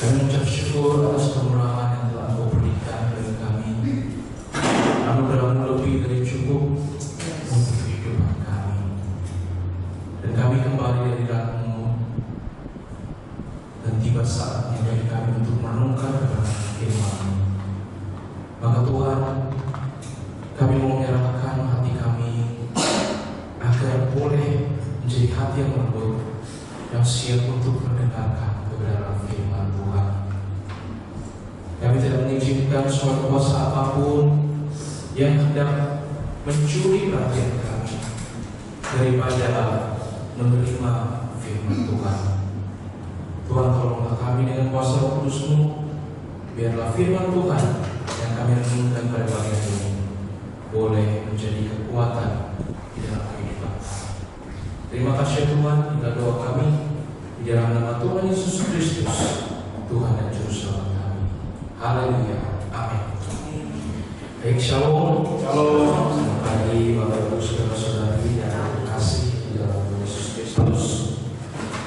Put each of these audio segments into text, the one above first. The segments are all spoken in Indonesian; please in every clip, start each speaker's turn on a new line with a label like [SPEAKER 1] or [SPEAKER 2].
[SPEAKER 1] Kami mengucap syukur atas kemurahan yang telah Engkau berikan kepada kami. Anugerah-Mu lebih dari cukup untuk kehidupan kami. Dan kami kembali dari dalam-Mu, dan tiba saatnya bagi kami untuk merenungkan kebenaran firman-Mu. Maka Tuhan, kami mau menyerahkan hati kami agar boleh menjadi hati yang lembut, yang siap untuk mendengarkan kebenaran firman Tuhan. Kami tidak mengizinkan suatu kuasa apapun yang hendak mencuri perhatian kami daripada menerima firman Tuhan. Tuhan, tolonglah kami dengan kuasa Roh Kudus-Mu, biarlah firman Tuhan yang kami renungkan pada pagi hari ini boleh menjadi kekuatan di dalam kehidupan. Terima kasih Tuhan, inilah doa kami di dalam nama Tuhan Yesus Kristus, Tuhan dan Juru Selamat kami. Haleluya, amin. Baik, shalom. Shalom. Selamat pagi Bapak Ibu saudara-saudari yang terkasih di dalam Tuhan Yesus Kristus.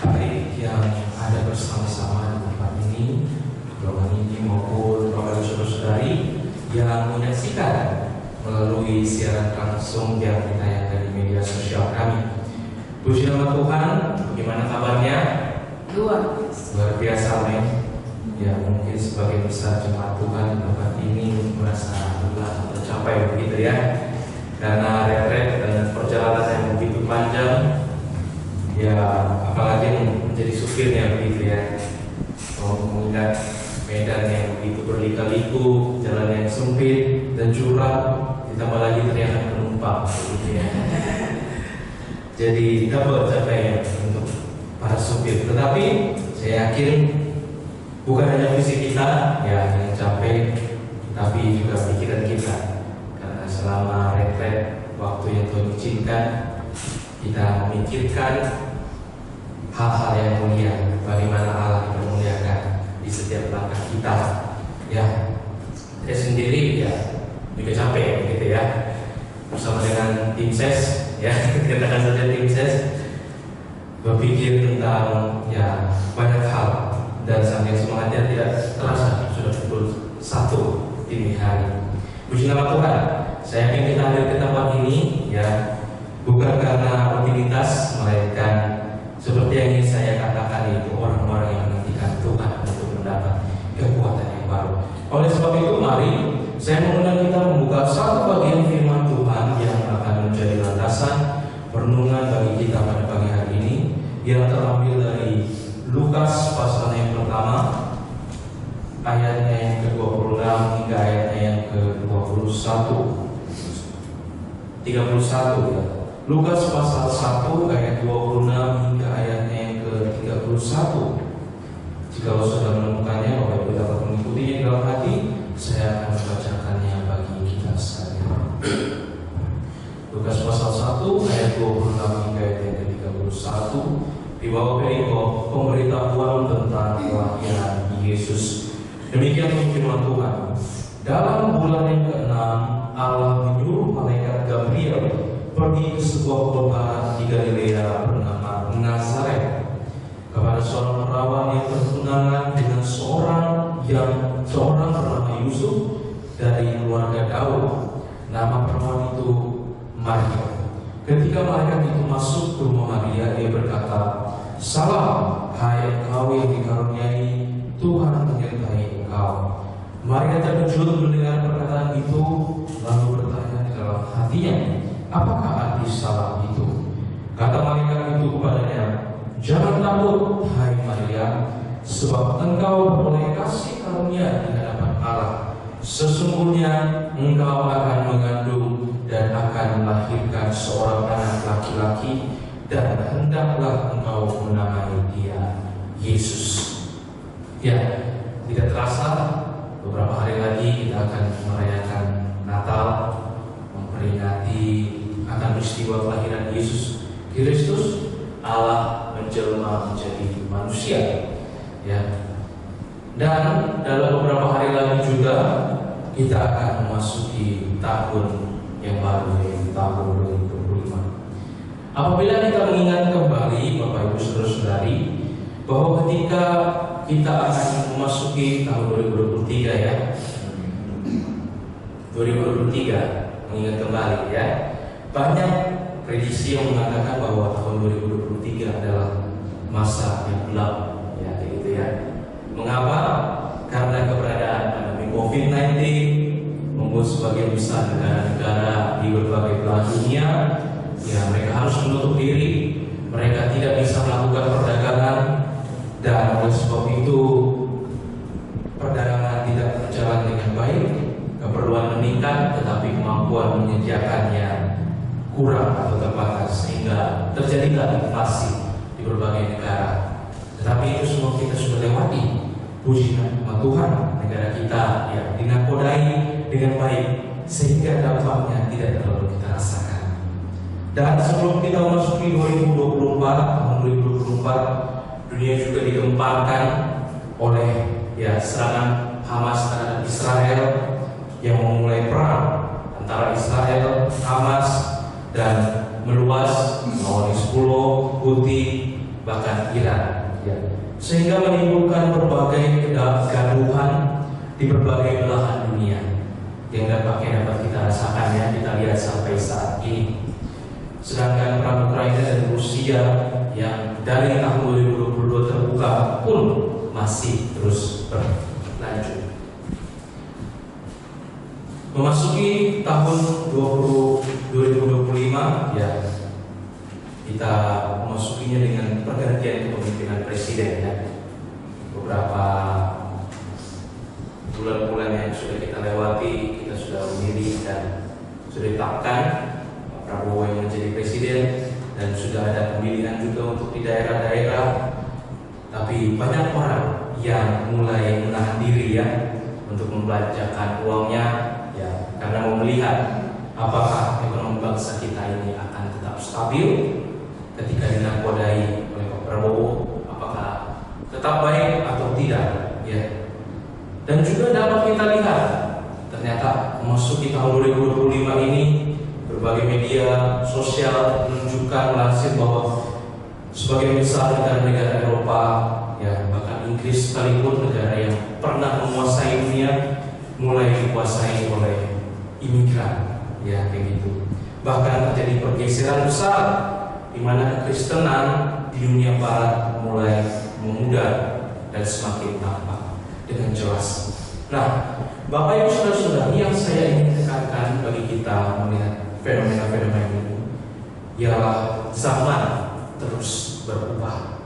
[SPEAKER 1] Hari yang ada bersama-sama di tempat ini, golongan ini maupun Bapak Ibu saudara-saudari yang menyaksikan melalui siaran langsung yang ditayangkan di media sosial kami. Puji nama Tuhan, bagaimana kabarnya? Luar biasa, men. Ya, mungkin sebagai besar jemaat Tuhan di tempat ini merasa lelah tercapai begitu ya, karena retret dan perjalanan yang begitu panjang. Ya, apalagi menjadi supirnya begitu ya. Mengingat medan yang begitu berliku-liku, jalan yang sempit dan curam, ditambah lagi teriakan penumpang begitu ya. Jadi double capeknya untuk para supir. Tetapi saya yakin bukan hanya fisik kita ya yang capek, tapi juga pikiran kita. Karena selama retret, waktu yang Tuhan izinkan, kita memikirkan hal-hal yang mulia, bagaimana Allah dipermuliakan di setiap langkah kita. Ya, saya sendiri ya juga capek gitu ya. Bersama dengan tim ses, ya katakan saja tim ses, berpikir tentang ya banyak hal, dan saking semangatnya tidak terasa sudah pukul 1 dini hari. Puji nama Tuhan. Saya yakin kita hadir ke tempat ini ya bukan karena rutinitas, melainkan seperti yang ingin saya katakan, itu orang-orang yang menantikan Tuhan untuk mendapat kekuatan yang baru. Oleh sebab itu, mari saya mengundang kita membuka satu bagian firman Tuhan yang akan menjadi landasan perenungan bagi kita pada pagi hari ini, yang terambil dari Lukas pasal yang pertama, ayatnya yang ke-26 hingga ayatnya yang ke-31. 31 ya. Lukas pasal 1 ayat 26 hingga ayatnya yang ke-31. Jika sudah menemukannya, Bapak Ibu dapat mengikutinya dalam hati. Saya akan membacakannya bagi kita sekalian. Lukas pasal 1 ayat 26 hingga ayat yang ke-31. Di bawah perikop pemberitahuan tentang kelahiran Yesus. Demikian firman Tuhan. Dalam bulan yang ke-6, Allah menyuruh malaikat Gabriel pergi ke sebuah kota di Galilea bernama Nazaret, kepada seorang perawan yang bertunangan dengan seorang bernama Yusuf dari keluarga Daud. Nama perawan itu Maria. Ketika malaikat itu masuk ke rumah Maria, dia berkata, "Salam, hai engkau yang dikaruniai, Tuhan menyertai engkau." Maria terkejut mendengar perkataan itu, lalu bertanya di dalam hatinya, "Apakah arti salam itu?" Kata malaikat itu kepadanya, "Jangan takut, hai Maria, sebab engkau beroleh kasih karunia di hadapan Allah. Sesungguhnya engkau akan mengandung dan akan melahirkan seorang anak laki-laki, dan hendaklah engkau menamai dia Yesus." Ya, tidak terasa beberapa hari lagi kita akan merayakan Natal, memperingati akan peristiwa kelahiran Yesus Kristus, Allah menjelma menjadi manusia. Ya. Dan dalam beberapa hari lagi juga kita akan memasuki tahun yang baru, yaitu tahun 2025. Apabila kita mengingat kembali Bapak Ibu saudara-saudari, bahwa ketika kita akan memasuki tahun 2023 ya. 2023, mengingat kembali ya. Banyak prediksi yang mengatakan bahwa tahun 2023 adalah masa yang gelap ya, gitu ya. Mengapa? Karena keberadaan pandemi COVID-19 membuat sebagian besar negara-negara di berbagai belahan dunia ya, mereka harus menutup diri, mereka tidak bisa melakukan perdagangan, dan oleh sebab itu perdagangan tidak berjalan dengan baik, keperluan meningkat tetapi kemampuan menyediakannya kurang atau terbatas, sehingga terjadilah inflasi di berbagai negara. Tetapi itu semua kita sudah lewati. Puji nama Tuhan, negara kita ya dinakodai dengan baik sehingga dampaknya tidak terlalu kita rasakan. Dan sebelum kita memasuki 2024, tahun 2024, dunia juga digemparkan oleh ya serangan Hamas terhadap Israel yang memulai perang antara Israel, Hamas, dan meluas melawan Hizbullah, Houthi, bahkan Iran ya. Sehingga menimbulkan berbagai kegaduhan di berbagai belahan dunia yang dapat kita rasakan ya, kita lihat sampai saat ini. Sedangkan perang Ukraina dan Rusia yang dari tahun 2022 terbuka pun masih terus berlanjut. Memasuki tahun 2025 ya, kita memasukinya dengan pergantian kepemimpinan presiden ya. Beberapa bulan-bulan yang sudah kita lewati, kita sudah memilih dan sudah ditetapkan Pak Prabowo yang menjadi presiden, dan sudah ada pemilihan juga untuk di daerah-daerah. Tapi banyak orang yang mulai menahan diri ya untuk membelanjakan uangnya ya, karena mau melihat apakah ekonomi bangsa kita ini akan tetap stabil ketika dinakodai oleh Pak Prabowo, apakah tetap baik atau tidak ya. Dan juga dapat kita lihat ternyata memasuki tahun 2025 ini berbagai media sosial menunjukkan melansir bahwa sebagian besar negara-negara Eropa ya, bahkan Inggris sekalipun, negara yang pernah menguasai dunia, mulai dikuasai oleh imigran ya, kayak gitu. Bahkan terjadi pergeseran besar di mana kekristenan di dunia barat mulai memudar dan semakin tampak dengan jelas. Nah, Bapak Ibu Saudara-saudari, yang saya ingin tekankan bagi kita melihat fenomena-fenomena ini ialah zaman terus berubah.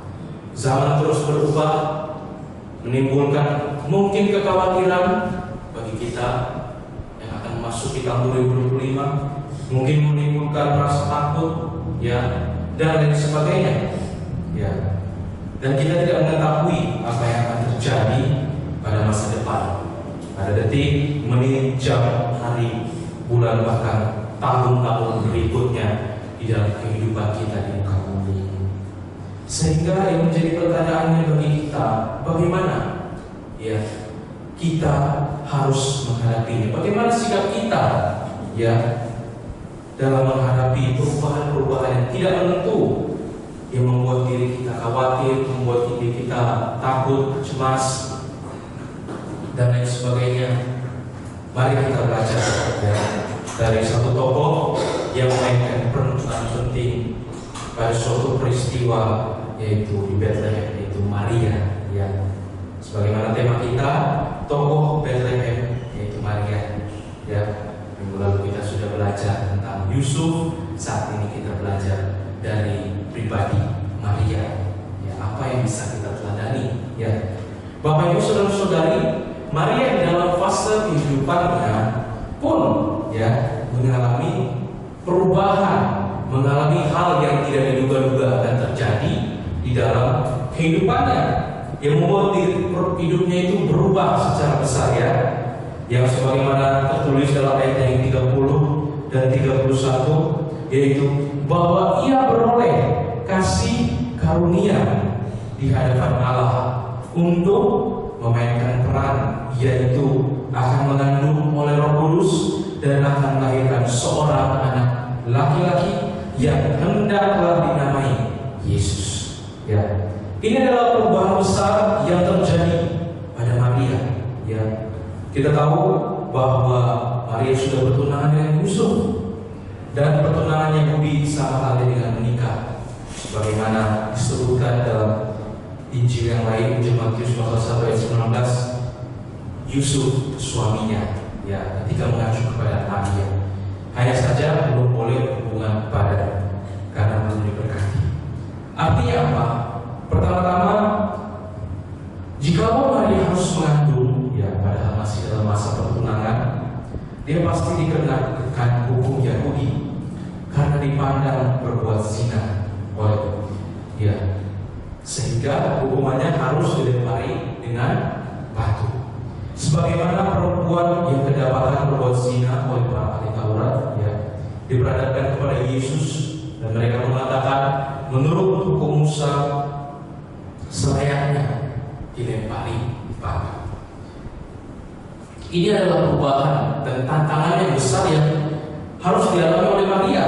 [SPEAKER 1] Zaman terus berubah menimbulkan mungkin kekhawatiran bagi kita yang akan memasuki tahun 2025, mungkin menimbulkan rasa takut ya, dan lain sebagainya ya. Dan kita tidak mengetahui apa yang akan terjadi pada masa depan, pada detik, menit, jam, hari, bulan, bahkan tahun-tahun berikutnya di dalam kehidupan kita di muka bumi. Sehingga yang menjadi pertanyaannya bagi kita, bagaimana ya kita harus menghadapinya? Bagaimana sikap kita ya dalam menghadapi perubahan-perubahan yang tidak menentu, yang membuat diri kita khawatir, membuat diri kita takut, cemas, dan lain sebagainya. Mari kita belajar ya, dari satu tokoh yang memainkan peran penting pada suatu peristiwa, yaitu di Bethlehem, yaitu Maria ya. Sebagaimana tema kita, tokoh Bethlehem, yaitu Maria ya. Minggu lalu kita sudah belajar tentang Yusuf, saat ini kita belajar dari pribadi Maria ya, apa yang bisa kita teladani ya. Bapak Ibu Saudara-saudari, Maria dalam fase kehidupannya pun ya mengalami perubahan, mengalami hal yang tidak diduga-duga akan terjadi di dalam kehidupannya, yang membuat hidupnya itu berubah secara besar ya. Yang sebagaimana tertulis dalam ayat yang 30 dan 31, yaitu bahwa ia beroleh kasih karunia di hadapan Allah untuk memainkan peran, yaitu akan mengandung oleh Roh Kudus dan akan melahirkan seorang anak laki-laki yang hendaklah dinamai Yesus. Ya, ini adalah perubahan besar yang terjadi Kita tahu bahwa Maria sudah bertunangan dengan Yusuf, dan pertunangannya budi sama halnya dengan menikah, sebagaimana disebutkan dalam Injil yang lain, Injil Matius pasal 1 ayat 19. Yusuf suaminya, ya, ketika mengacu kepada Maria, hanya saja belum boleh hubungan badan karena belum diberkati. Artinya apa? Pertama-tama, jika Maria harus mengandung, ya, padahal masih dalam masa pertunangan, dia pasti dikenakan hukum Yahudi karena dipandang berbuat zina oleh dia, sehingga hukumannya harus dilempari dengan batu. Sebagaimana perempuan yang kedapatan berbuat zina oleh para ahli Taurat, ya, diperhadapkan kepada Yesus, dan mereka mengatakan menurut hukum Musa selayaknya dilempari batu. Ini adalah perubahan dan tantangan yang besar yang harus dialami oleh Maria,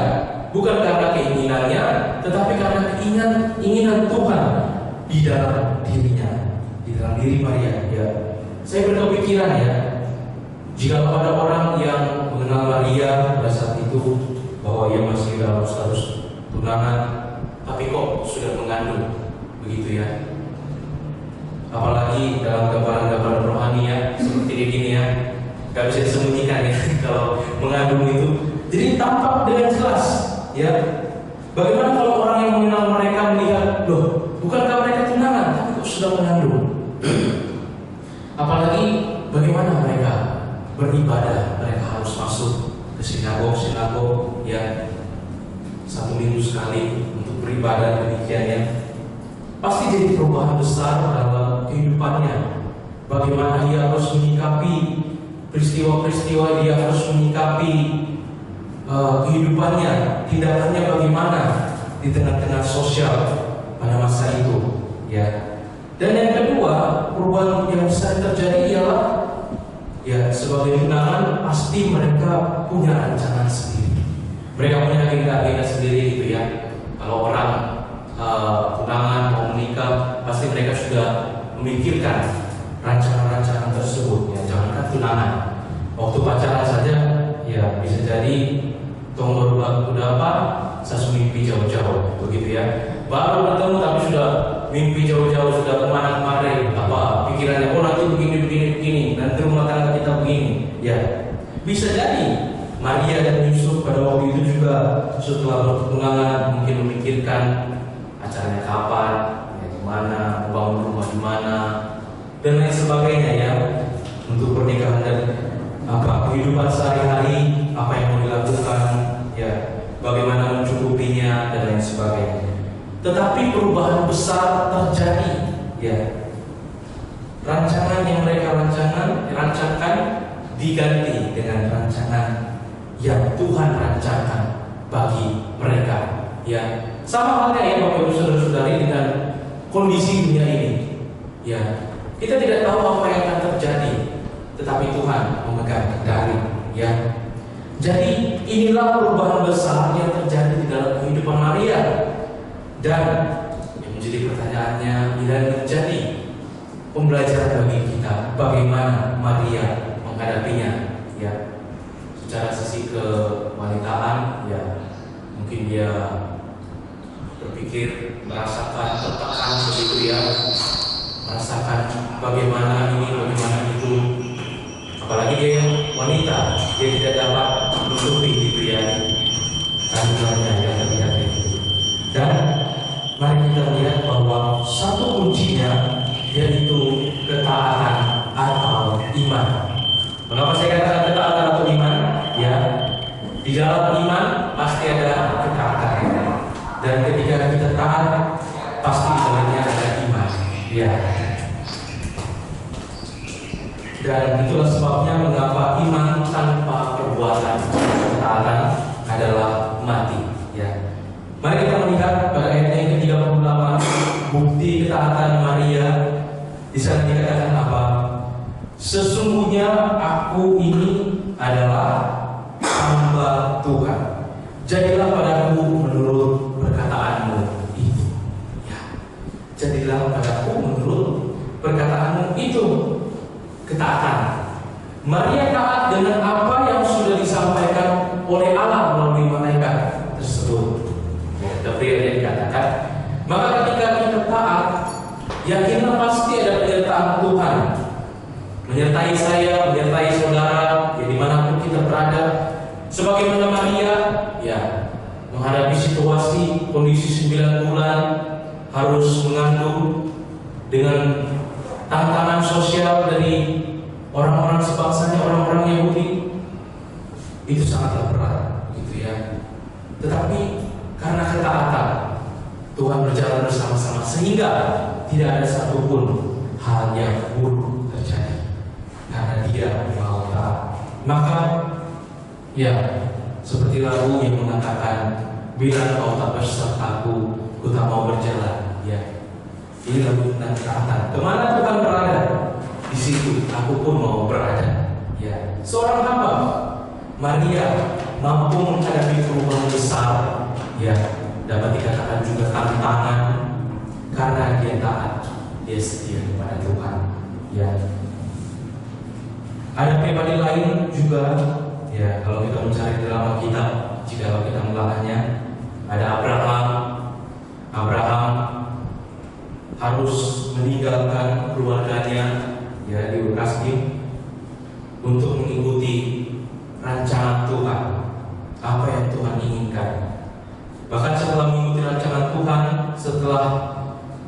[SPEAKER 1] bukan karena keinginannya, tetapi karena keinginan Tuhan di dalam dirinya, di dalam diri Maria. Ya, saya berkepikiran, ya, jika ada orang yang mengenal Maria pada saat itu bahwa ia masih dalam status tunangan, tapi kok sudah mengandung, begitu ya. Apalagi dalam gambaran-gambaran rohani, ya, seperti ini, ya, gak bisa disembunyikan, ya, kalau mengandung itu. Jadi tampak dengan jelas, ya. Bagaimana kalau orang yang mengenal mereka melihat, loh, bukankah mereka tunangan, tapi kok sudah mengandung? Apalagi bagaimana mereka beribadah, mereka harus masuk ke sinagog, ya, 1 minggu sekali untuk beribadah demikiannya. Pasti jadi perubahan besar dalam kehidupannya. Bagaimana dia harus menyikapi peristiwa-peristiwa, dia harus menyikapi kehidupannya, tindakannya bagaimana di tengah-tengah sosial pada masa itu, ya. Dan yang kedua, perubahan yang besar terjadi ialah, ya, sebagai tunangan pasti mereka punya rancangan sendiri. Mereka punya agenda sendiri, gitu ya. Kalau orang tunangan mau menikah, pasti mereka sudah memikirkan rancangan-rancangan tersebut, ya. Jangankan tunangan, waktu pacaran saja, ya, bisa jadi tong baru udah apa, saya mimpi jauh-jauh, begitu ya. Baru ketemu tapi sudah mimpi jauh-jauh, sudah kemana-kemana, apa pikirannya, oh nanti begini, nanti rumah tangga kita begini, ya. Bisa jadi Maria dan Yusuf pada waktu itu juga setelah bertunangan mungkin memikirkan acaranya kapan, ya, gimana, bangun rumah di mana, dan lain sebagainya, ya, untuk pernikahan dan apa kehidupan sehari-hari, apa yang mau dilakukan, ya, bagaimana mencukupinya dan lain sebagainya. Tetapi perubahan besar terjadi, ya. Rancangan yang mereka rancangkan diganti dengan rancangan yang Tuhan rancangkan bagi mereka, ya. Sama halnya, ya, Bapak Ibu Saudara-saudari, dengan kondisi dunia ini, ya. Kita tidak tahu apa yang akan terjadi, tetapi Tuhan memegang kendali, ya. Jadi inilah perubahan besar yang terjadi di dalam kehidupan Maria. Dan yang menjadi pertanyaannya, bila menjadi pembelajaran bagi kita, bagaimana Maria menghadapinya, ya. Secara sisi kewanitaan, ya, mungkin dia berpikir, merasakan tertekan, begitu ya, merasakan bagaimana ini, bagaimana itu. Apalagi dia yang wanita, dia tidak dapat menutupi, gitu ya, kandungannya yang terlihat itu. Dan mari kita lihat bahwa satu kuncinya yaitu ketaatan atau iman. Mengapa saya katakan ketaatan atau iman? Ya, di dalam iman pasti ada ketaatan, dan ketika kita taat pasti di dalamnya ada iman, ya. Dan itulah sebabnya mengapa iman tanpa perbuatan ketaatan adalah mati, ya. Mari kita melihat pada ayat yang ke-38, bukti ketaatan Maria. Di sana dikatakan apa? Sesungguhnya aku ini adalah hamba Tuhan, jadilah padaku menurut perkataanmu itu, ya. Jadilah padaku menurut perkataanmu itu, ketaatan. Maria taat dengan apa yang sudah disampaikan oleh Allah melalui malaikat tersebut. Gabriel yang dikatakan, maka ketika kita taat, yakinlah pasti ada penyertaan Tuhan menyertai saya, menyertai saudara, ya dimanapun kita berada. Sebagaimana Maria, ya menghadapi situasi kondisi 9 bulan harus mengandung dengan tantangan sosial dari orang-orang sebangsanya, orang-orang Yahudi, itu sangatlah berat, gitu ya. Tetapi karena ketaatan, Tuhan berjalan bersama-sama sehingga tidak ada satupun hal yang buruk terjadi karena Dia mau taat. Maka ya seperti lagu yang mengatakan, bila kau tak bersertaku, ku tak mau berjalan. Ya, ini lagu tentang ketaatan. Kemana Tuhan berada, di situ aku pun mau berada. Ya, seorang hamba Maria mampu menghadapi perubahan besar. Ya, dapat dikatakan juga tantangan karena dia taat, dia setia kepada Tuhan. Ya, ada pribadi lain juga. Ya, kalau kita mencari dalam Alkitab, jika kita melangkahnya, ada Abraham. Abraham harus meninggalkan keluarganya, ya, di Ur Kasdim untuk mengikuti rancangan Tuhan, apa yang Tuhan inginkan. Bahkan setelah mengikuti rancangan Tuhan, setelah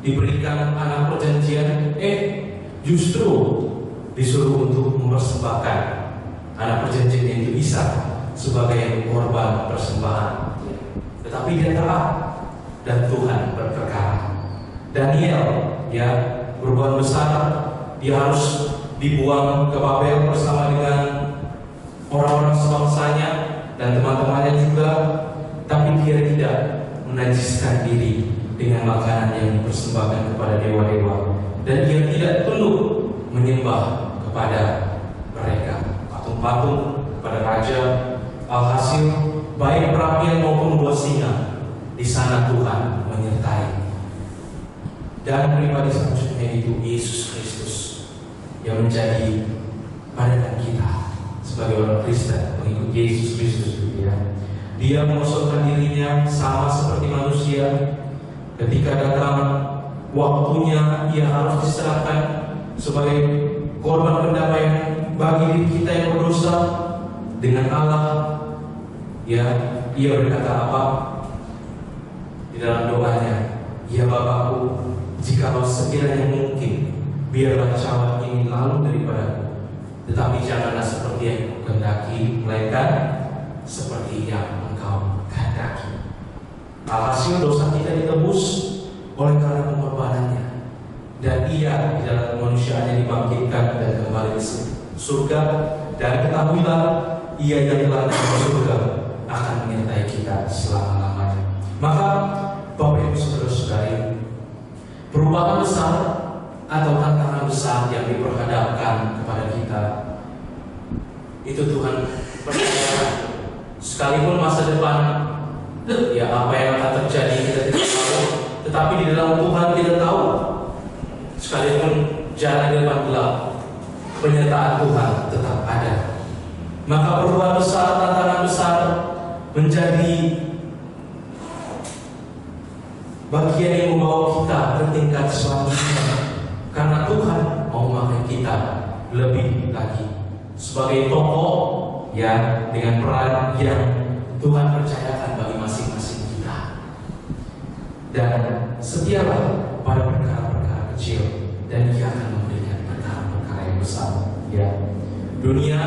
[SPEAKER 1] diberikan anak perjanjian, justru disuruh untuk mempersembahkan anak perjanjian itu Ishak sebagai korban persembahan. Tetapi dia taat dan Tuhan berperkara. Daniel, ya, berbuat besar, dia harus dibuang ke Babel bersama dengan orang-orang sebangsanya dan teman-temannya juga, tapi dia tidak menajiskan diri dengan makanan yang dipersembahkan kepada dewa-dewa, dan dia tidak tunduk menyembah kepada mereka, patung-patung, kepada raja. Alhasil baik perapian maupun buah singa, di sana Tuhan menyertai. Dan pribadi selanjutnya itu Yesus Kristus yang menjadi panutan kita sebagai orang Kristen, mengikut Yesus Kristus, ya. Dia mengosongkan dirinya sama seperti manusia. Ketika datang waktunya, ia harus diserahkan sebagai korban pendamaian bagi diri kita yang berdosa dengan Allah. Ya, ia berkata apa di dalam doanya? Ya Bapakku, jikalau sekiranya mungkin, biarlah cawan ini lalu daripadaku, tetapi janganlah seperti yang kehendaki, melainkan seperti yang Engkau kehendaki. Alhasil dosa kita ditebus oleh karena pengorbanannya, dan ia di dalam kemanusiaannya dibangkitkan dan kembali ke surga. Dan ketahuilah, ia yang telah masuk surga akan menyertai kita selama-lamanya. Maka Bapak Ibu Saudara-saudari, perubahan besar atau tantangan besar yang diperhadapkan kepada kita, itu Tuhan percayakan. Sekalipun masa depan, ya apa yang akan terjadi kita tidak tahu, tetapi di dalam Tuhan kita tahu. Sekalipun jalan di depan gelap, penyertaan Tuhan tetap ada. Maka perubahan besar, tantangan besar menjadi bagian yang membawa kita ke tingkat selanjutnya, karena Tuhan mau memakai kita lebih lagi sebagai tokoh, ya, dengan peran yang Tuhan percayakan bagi masing-masing kita. Dan setialah pada perkara-perkara kecil, dan Dia akan memberikan perkara-perkara yang besar. Ya, dunia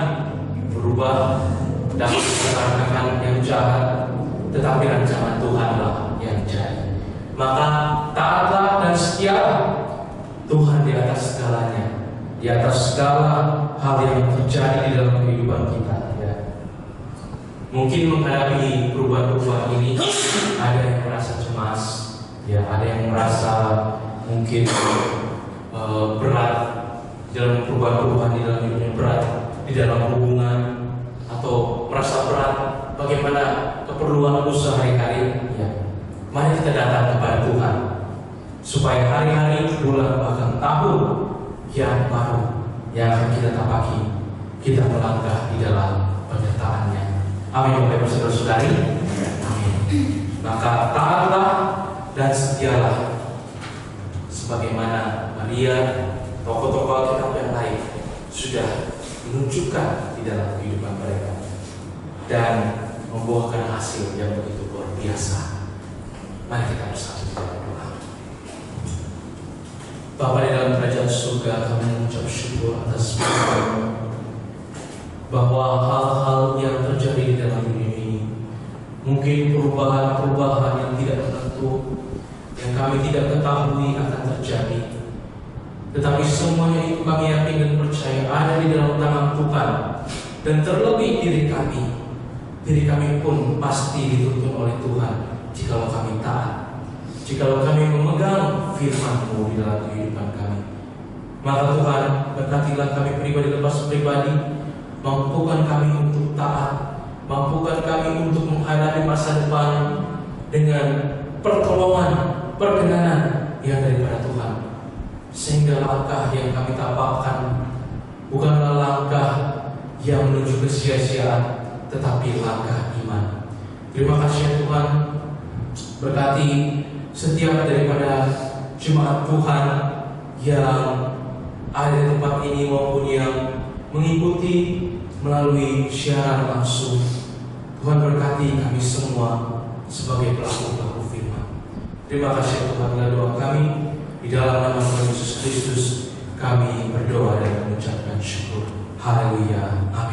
[SPEAKER 1] berubah dan perkara yang jahat, tetapi rancangan Tuhanlah yang jadi. Maka taatlah dan setialah. Tuhan di atas segalanya, di atas segala hal yang terjadi di dalam kehidupan kita. Ya. Mungkin menghadapi perubahan-perubahan ini, ada yang merasa cemas, ya, ada yang merasa mungkin berat dalam perubahan-perubahan di dalam hidupnya, berat di dalam hubungan, atau merasa berat bagaimana keperluan usaha hari-hari. Ya. Mari kita datang kepada Tuhan, supaya hari-hari, bulan, bahkan tahun yang baru yang akan kita tapaki, kita melangkah di dalam penyertaan-Nya. Amin, Bapak Ibu Saudara-saudari. Amin. Maka taatlah dan setialah sebagaimana Maria, tokoh-tokoh Alkitab yang lain sudah menunjukkan di dalam kehidupan mereka dan membuahkan hasil yang begitu luar biasa. Mari kita bersatu dalam doa. Bapa di dalam kerajaan surga, kami mengucap syukur atas firman-Mu bahwa hal-hal yang terjadi di dalam dunia ini, mungkin perubahan-perubahan yang tidak menentu, yang kami tidak ketahui akan terjadi, tetapi semuanya itu kami yakin dan percaya ada di dalam tangan Tuhan. Dan terlebih diri kami pun pasti dituntun oleh Tuhan jikalau kami taat, jikalau kami memegang firman-Mu di dalam kehidupan kami. Maka Tuhan, berkatilah kami pribadi lepas pribadi, mampukan kami untuk taat, mampukan kami untuk menghadapi masa depan dengan pertolongan, perkenanan yang daripada Tuhan. Sehingga langkah yang kami tapakkan bukanlah langkah yang menuju kesia-siaan, tetapi langkah iman. Terima kasih Tuhan, berkati setiap daripada jemaat Tuhan yang ada di tempat ini maupun yang mengikuti melalui siaran langsung. Tuhan berkati kami semua sebagai pelaku-pelaku firman. Terima kasih Tuhan, adalah doa kami. Di dalam nama Tuhan Yesus Kristus kami berdoa dan mengucapkan syukur. Haleluya. Amin.